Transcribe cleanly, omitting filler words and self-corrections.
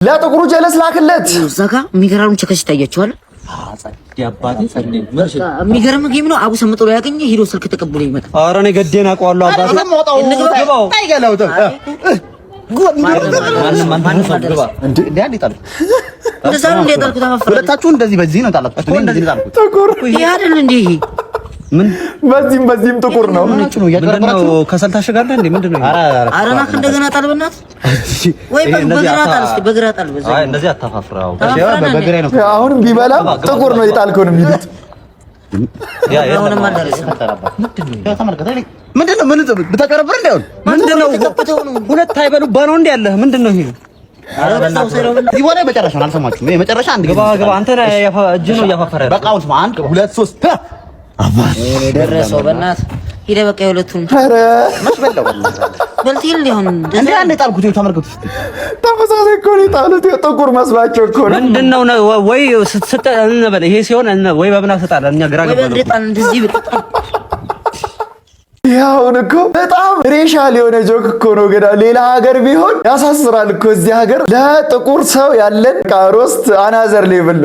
ለጥቁሩ ጀለስ ላክለት። ዘጋ የሚገራሩን ቸከስ ይታያቸዋል። የሚገርም ጌም ነው። አቡ ሰምጦ ላይ ያገኘ ሂዶ ስልክ ተቀብሎ ይመጣል። ኧረ እኔ ገዴን አውቀዋለሁ አባቴ። ሁለታችሁ እንደዚህ በዚህ ነው ጣላችሁ። እንደዚህ ነው ጥቁር ይሄ አይደል እንዴ? ምን በዚህም ጥቁር ነው። ምንድነው? ከሰል ታሸጋለህ እንዴ? ምንድነው? ኧረ እባክህ እንደገና ጣል በእናትህ። ወይ በግራ ጣል እስኪ በግራ ጣል። አይ እንደዚህ አታፋፍራው። በግራ ነው። አሁን ቢበላም ጥቁር ነው የጣልከው ነው የሚሉት። ምንድነው? ምን ብታቀረብር እንደው ምንድነው? ሁለት አይበሉባ ነው እንዴ ያለህ? ምንድነው ይሄ? ይወራ መጨረሻ ነው። አልሰማችሁም? መጨረሻ አንድ ገባ አንተ እጅ ነው እያፋፈረ በቃ አሁን 1 2 3 አባስ ደረሰው። በእናትህ ሂደህ በቃ የሁለቱን ኧረ መስበለው በልቲል ሊሆን እንዴ አንዴ ጣልኩት። ተመልከቱ እስቲ ተመሳሳይ እኮ ነው የጣሉት። ጥቁር መስሏቸው እኮ ነው። ምንድነው ወይ ስትሰጠ እንበል ይሄ ሲሆን ወይ በብና ሰጣለ እኛ ግራ ገባን። እንደዚህ በጣም ያውን እኮ በጣም ሬሻል የሆነ ጆክ እኮ ነው። ገና ሌላ ሀገር ቢሆን ያሳስራል እኮ። እዚህ ሀገር ለጥቁር ሰው ያለን ሮስት አናዘር ሌቭል ነው።